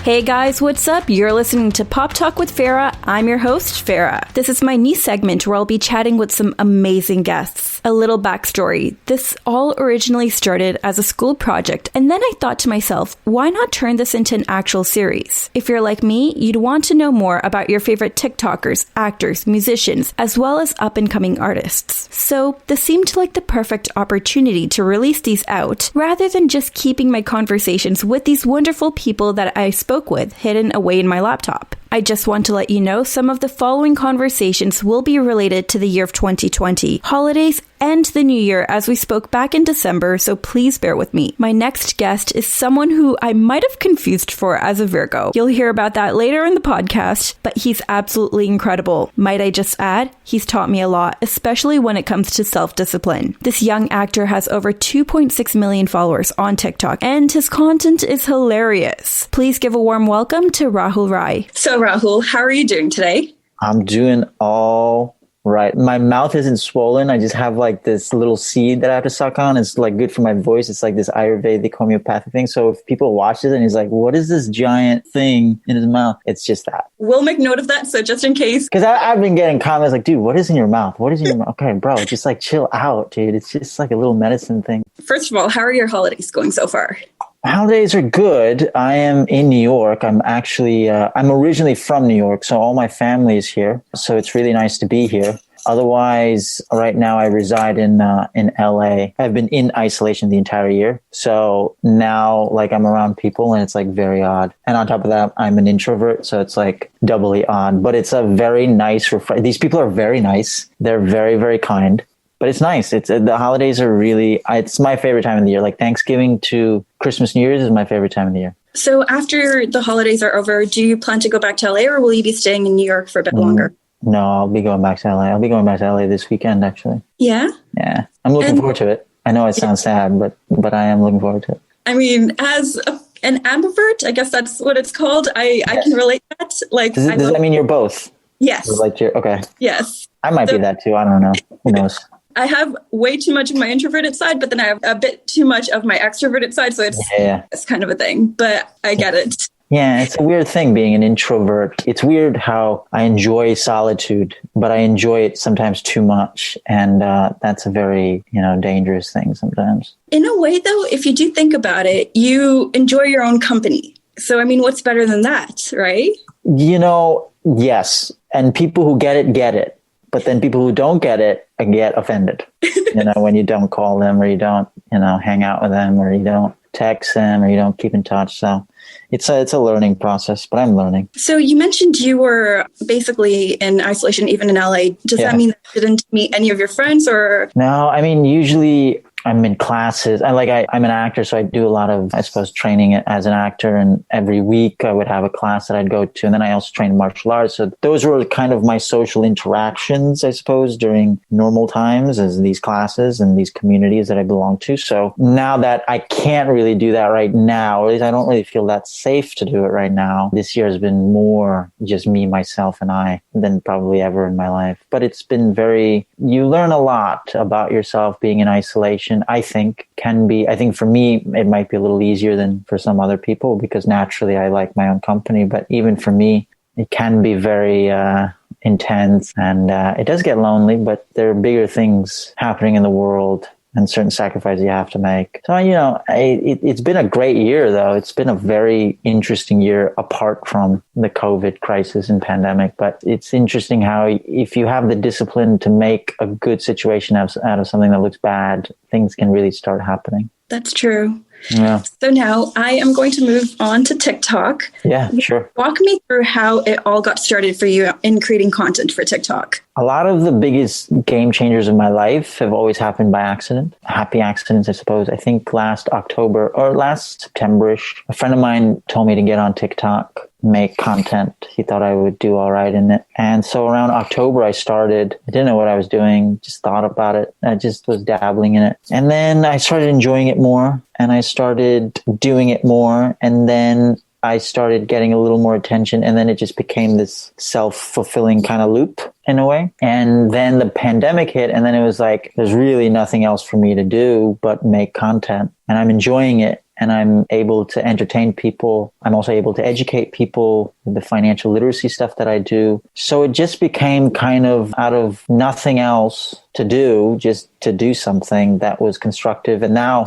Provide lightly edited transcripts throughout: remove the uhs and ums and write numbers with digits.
Hey guys, what's up? You're listening to PopTok with Farah. I'm your host, Farah. This is my new segment where I'll be chatting with some amazing guests. A little backstory. This all originally started as a school project, and then I thought to myself, why not turn this into an actual series? If you're like me, you'd want to know more about your favorite TikTokers, actors, musicians, as well as up-and-coming artists. So this seemed like the perfect opportunity to release these out, rather than just keeping my conversations with these wonderful people that I spoke with hidden away in my laptop. I just want to let you know some of the following conversations will be related to the year of 2020, holidays, and the new year as we spoke back in December, so please bear with me. My next guest is someone who I might have confused for as a Virgo. You'll hear about that later in the podcast, but he's absolutely incredible. Might I just add, he's taught me a lot, especially when it comes to self-discipline. This young actor has over 2.6 million followers on TikTok, and his content is hilarious. Please give a warm welcome to Rahul Rai. So Rahul, how are you doing today? I'm doing all right. My mouth isn't swollen. I just have like this little seed that I have to suck on. It's like good for my voice. It's like this Ayurvedic homeopathic thing. So if people watch it and he's like, what is this giant thing in his mouth? It's just that. We'll make note of that. So just in case. Because I've been getting comments like, dude, what is in your mouth? What is in your mouth? Okay, bro, just like chill out, dude. It's just like a little medicine thing. First of all, how are your holidays going so far? Holidays are good. I am in New York. I'm actually, I'm originally from New York, so all my family is here. So it's really nice to be here. Otherwise, right now I reside in LA. I've been in isolation the entire year. So now like I'm around people and it's like very odd. And on top of that, I'm an introvert. So it's like doubly odd, but it's a very nice, these people are very nice. They're very, very kind. But it's nice. It's the holidays are really, it's my favorite time of the year. Like Thanksgiving to Christmas, New Year's is my favorite time of the year. So after the holidays are over, do you plan to go back to LA or will you be staying in New York for a bit longer? No, I'll be going back to LA. I'll be going back to LA this weekend, actually. Yeah? Yeah. I'm looking forward to it. I know it sounds sad, but I am looking forward to it. I mean, as an ambivert, I guess that's what it's called. I can relate to that. Like, does that mean you're both? Yes. Like okay. Yes. I might be that too. I don't know. Who knows? I have way too much of my introverted side, but then I have a bit too much of my extroverted side. So it's kind of a thing, but I get it. Yeah, it's a weird thing being an introvert. It's weird how I enjoy solitude, but I enjoy it sometimes too much. And that's a very, dangerous thing sometimes. In a way, though, if you do think about it, you enjoy your own company. So, I mean, what's better than that, right? Yes. And people who get it. But then people who don't get it get offended, when you don't call them or you don't, hang out with them or you don't text them or you don't keep in touch. So it's a learning process, but I'm learning. So you mentioned you were basically in isolation, even in LA. Does that mean that you didn't meet any of your friends or? No, I mean, usually I'm in classes. I'm an actor, so I do a lot of, I suppose, training as an actor. And every week I would have a class that I'd go to. And then I also train martial arts. So those were kind of my social interactions, I suppose, during normal times as these classes and these communities that I belong to. So now that I can't really do that right now, or at least I don't really feel that safe to do it right now. This year has been more just me, myself, and I than probably ever in my life. But it's been you learn a lot about yourself being in isolation. I think for me, it might be a little easier than for some other people because naturally I like my own company. But even for me, it can be very intense and it does get lonely, but there are bigger things happening in the world and certain sacrifices you have to make. So, it's been a great year, though. It's been a very interesting year apart from the COVID crisis and pandemic. But it's interesting how if you have the discipline to make a good situation out of something that looks bad, things can really start happening. That's true. Yeah. So now I am going to move on to TikTok. Yeah, sure. Walk me through how it all got started for you in creating content for TikTok. A lot of the biggest game changers in my life have always happened by accident. Happy accidents, I suppose. I think last September-ish, a friend of mine told me to get on TikTok, make content. He thought I would do all right in it. And so around October, I started. I didn't know what I was doing, just thought about it. I just was dabbling in it. And then I started enjoying it more and I started doing it more. And then I started getting a little more attention and then it just became this self-fulfilling kind of loop in a way. And then the pandemic hit and then it was like, there's really nothing else for me to do but make content and I'm enjoying it. and I'm able to entertain people. I'm also able to educate people with the financial literacy stuff that I do. So it just became kind of out of nothing else to do, just to do something that was constructive. And now,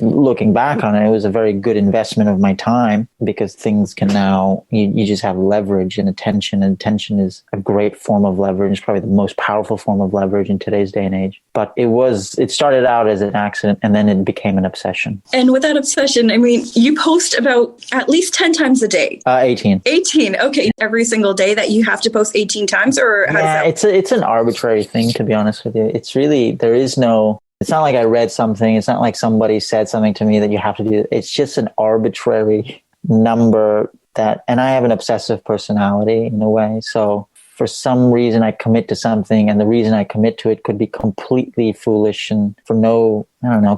looking back on it, it was a very good investment of my time, because things can now, you just have leverage and attention. And attention is a great form of leverage. It's probably the most powerful form of leverage in today's day and age. But it started out as an accident, and then it became an obsession. And with that obsession, I mean, you post about at least 10 times a day. 18. 18. Okay. Every single day that you have to post 18 times, or how does that? It's an arbitrary thing, to be honest with you. It's really, it's not like I read something. It's not like somebody said something to me that you have to do. It's just an arbitrary number and I have an obsessive personality in a way. So for some reason I commit to something, and the reason I commit to it could be completely foolish and for no,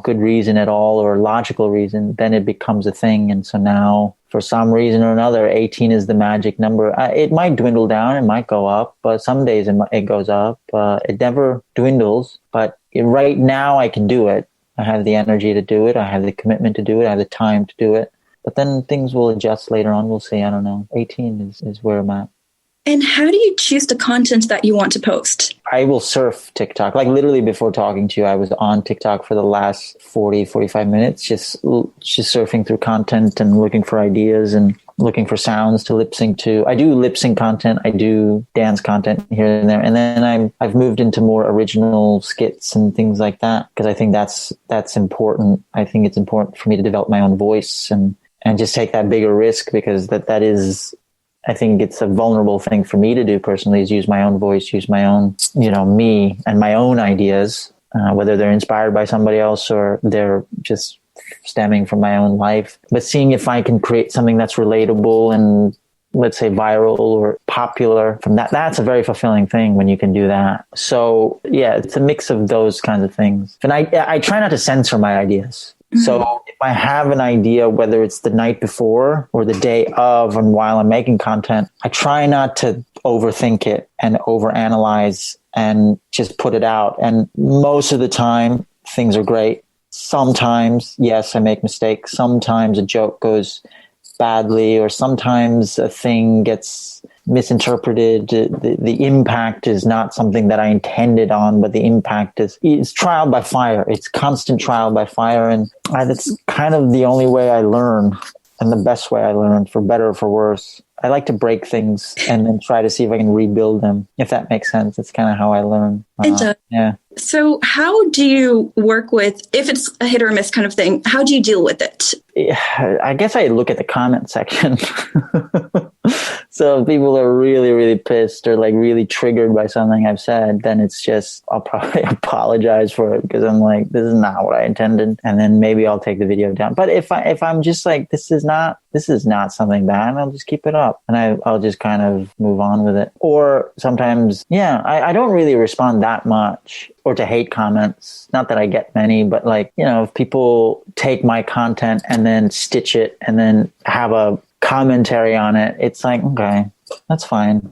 good reason at all or logical reason, then it becomes a thing. And so now, for some reason or another, 18 is the magic number. It might dwindle down, it might go up, but some days it goes up. It never dwindles, but right now I can do it. I have the energy to do it. I have the commitment to do it. I have the time to do it. But then things will adjust later on. We'll see. I don't know. 18 is where I'm at. And how do you choose the content that you want to post? I will surf TikTok. Like literally before talking to you, I was on TikTok for the last 40, 45 minutes, just surfing through content and looking for ideas and looking for sounds to lip sync to. I do lip sync content. I do dance content here and there. And then I've moved into more original skits and things like that, because I think that's important. I think it's important for me to develop my own voice and just take that bigger risk, because that is, I think it's a vulnerable thing for me to do personally, is use my own voice, use my own, me and my own ideas, whether they're inspired by somebody else or they're just stemming from my own life. But seeing if I can create something that's relatable and, let's say, viral or popular from that's a very fulfilling thing when you can do that. So yeah, it's a mix of those kinds of things. And I try not to censor my ideas. So if I have an idea, whether it's the night before or the day of and while I'm making content, I try not to overthink it and overanalyze and just put it out. And most of the time, things are great. Sometimes, yes, I make mistakes. Sometimes a joke goes badly, or sometimes a thing gets misinterpreted. The impact is not something that I intended on, but the impact it's trial by fire. It's constant trial by fire. And that's kind of the only way I learn, and the best way I learn, for better or for worse. I like to break things and then try to see if I can rebuild them, if that makes sense. That's kind of how I learn. It does. Yeah. So how do you work with, if it's a hit or miss kind of thing, how do you deal with it? I guess I look at the comment section. So if people are really, really pissed or like really triggered by something I've said, then it's just, I'll probably apologize for it, because I'm like, this is not what I intended. And then maybe I'll take the video down. But if I'm just like, this is not something bad, I'll just keep it up and I'll just kind of move on with it. Or sometimes, I don't really respond that much, or to hate comments. Not that I get many, but like, if people take my content and then stitch it and then have a commentary on it, it's like, okay, that's fine.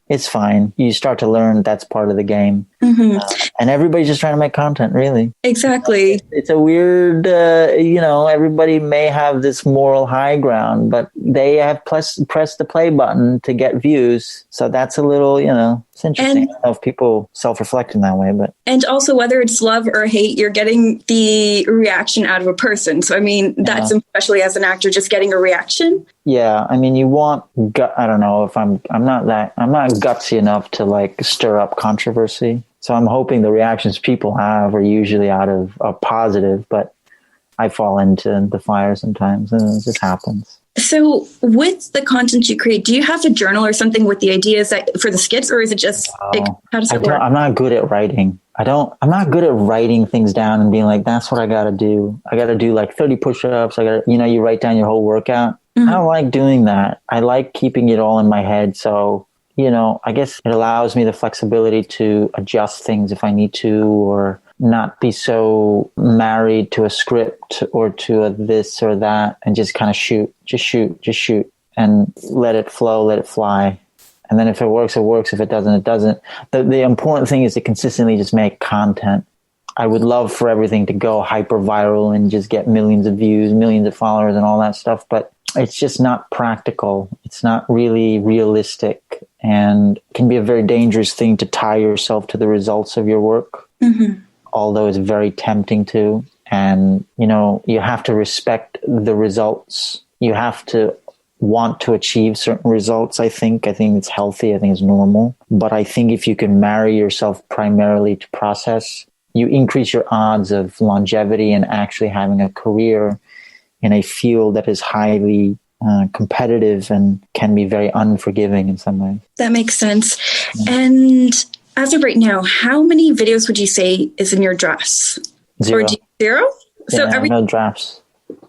It's fine. You start to learn that's part of the game. Mm-hmm. And everybody's just trying to make content, really. Exactly. It's a weird, everybody may have this moral high ground, but they have pressed the play button to get views. So that's a little, it's interesting. I don't know if people self-reflect in that way, but. And also, whether it's love or hate, you're getting the reaction out of a person. So, I mean, that's especially as an actor, just getting a reaction. Yeah. I mean, you want I don't know if I'm not gutsy enough to like stir up controversy. So I'm hoping the reactions people have are usually are positive, but I fall into the fire sometimes, and it just happens. So with the content you create, do you have a journal or something with the ideas for the skits, or is it just, how does it work? I'm not good at writing. I'm not good at writing things down and being like, that's what I got to do. I got to do like 30 push-ups. I got to, you write down your whole workout. Mm-hmm. I don't like doing that. I like keeping it all in my head. So, I guess it allows me the flexibility to adjust things if I need to, or not be so married to a script or to a this or that, and just kind of shoot and let it flow, let it fly. And then if it works, it works. If it doesn't, it doesn't. The important thing is to consistently just make content. I would love for everything to go hyper viral and just get millions of views, millions of followers and all that stuff. But it's just not practical. It's not really realistic, and can be a very dangerous thing to tie yourself to the results of your work. Although it's very tempting to. And, you know, you have to respect the results. You have to want to achieve certain results. I think it's healthy. I think it's normal. But I think if you can marry yourself primarily to process, you increase your odds of longevity and actually having a career in a field that is highly competitive and can be very unforgiving in some ways. That makes sense. And as of right now, how many videos would you say is in your drafts? 0. Or zero? So no drafts.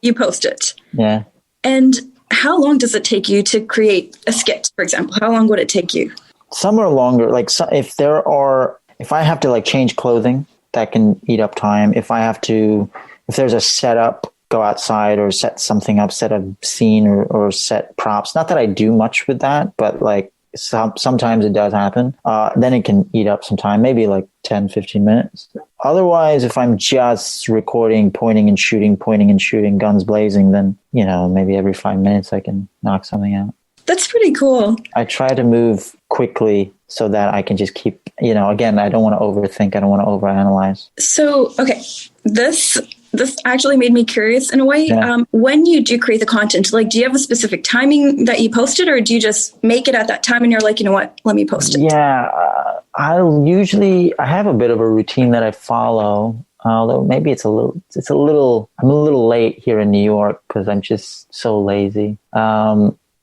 You post it. Yeah. And how long does it take you to create a skit, for example? How long would it take you? Some are longer. Like if I have to like change clothing, that can eat up time. If there's a setup, go outside or set something up, set a scene or set props. Not that I do much with that, but like sometimes it does happen. Then it can eat up some time, maybe like 10, 15 minutes. Otherwise, if I'm just recording, pointing and shooting, guns blazing, then, you know, maybe every 5 minutes I can knock something out. That's pretty cool. I try to move quickly so that I can just keep, you know, again, I don't want to overthink. I don't want to overanalyze. So, okay, this actually made me curious in a way. Yeah. When you do create the content, like, do you have a specific timing that you post it, or do you just make it at that time and you're like, you know what, let me post it? Yeah, I have a bit of a routine that I follow. Although maybe I'm a little late here in New York because I'm just so lazy.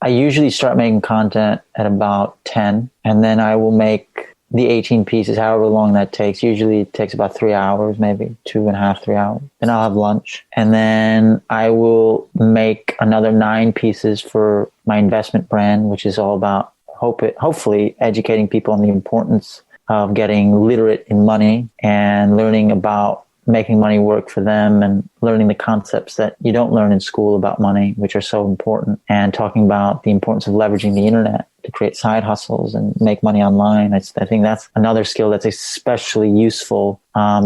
I usually start making content at about 10, and then I will make the 18 pieces, however long that takes. Usually it takes about 3 hours, maybe 2.5, 3 hours. Then I'll have lunch. And then I will make another 9 pieces for my investment brand, which is all about hopefully educating people on the importance of getting literate in money and learning about making money work for them and learning the concepts that you don't learn in school about money, which are so important, and talking about the importance of leveraging the internet to create side hustles and make money online. I think that's another skill that's especially useful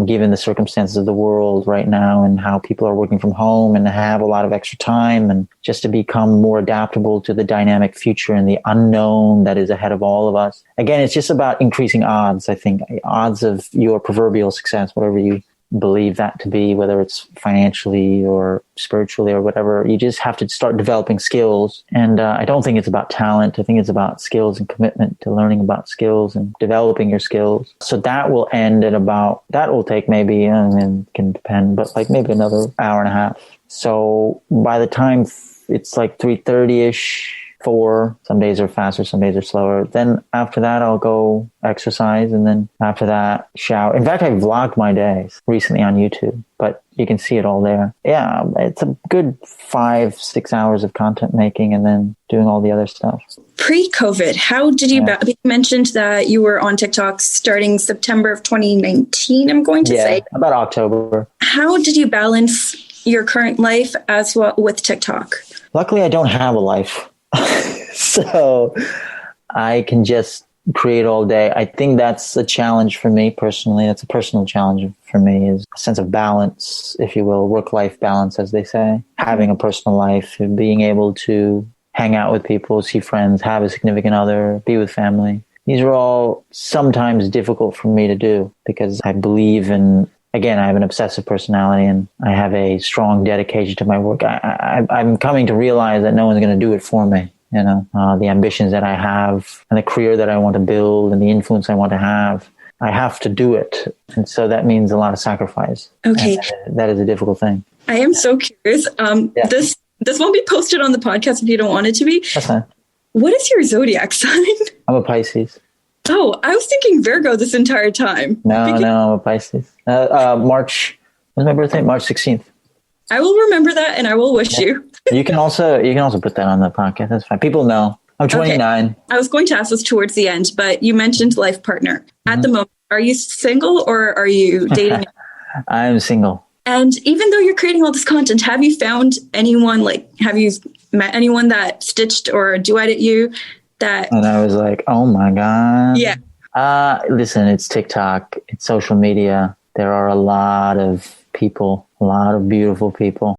given the circumstances of the world right now and how people are working from home and have a lot of extra time, and just to become more adaptable to the dynamic future and the unknown that is ahead of all of us. Again, it's just about increasing odds, I think, odds of your proverbial success, whatever you believe that to be, whether it's financially or spiritually or whatever. You just have to start developing skills. And I don't think it's about talent. I think it's about skills and commitment to learning about skills and developing your skills. So that will take maybe, it can depend, but like maybe another hour and a half. So by the time it's like 3:30-ish, 4, some days are faster, some days are slower. Then after that, I'll go exercise, and then after that, shower. In fact, I vlogged my days recently on YouTube, but you can see it all there. Yeah, it's a good 5-6 hours of content making and then doing all the other stuff. Pre-COVID, how did you, you mentioned that you were on TikTok starting September of 2019, I'm going to say. About October. How did you balance your current life as well with TikTok? Luckily, I don't have a life. So I can just create all day. I think that's a challenge for me personally. That's a personal challenge for me, is a sense of balance, if you will, work-life balance, as they say. Having a personal life, being able to hang out with people, see friends, have a significant other, be with family. These are all sometimes difficult for me to do because I believe in, again, I have an obsessive personality and I have a strong dedication to my work. I'm coming to realize that no one's going to do it for me. You know, the ambitions that I have and the career that I want to build and the influence I want to have, I have to do it. And so that means a lot of sacrifice. Okay. And that is a difficult thing. I am so curious. This won't be posted on the podcast if you don't want it to be. That's fine. What is your zodiac sign? I'm a Pisces. Oh, I was thinking Virgo this entire time. No, I'm a Pisces. March, when's my birthday? March 16th. I will remember that and I will wish you. You can also put that on the podcast. That's fine. People know. I'm 29. Okay. I was going to ask this towards the end, but you mentioned life partner. At the moment, are you single or are you dating? I'm single. And even though you're creating all this content, have you found anyone, have you met anyone that stitched or duetted you that? And I was like, oh my God. Yeah. Listen, it's TikTok. It's social media. there are a lot of people, a lot of beautiful people.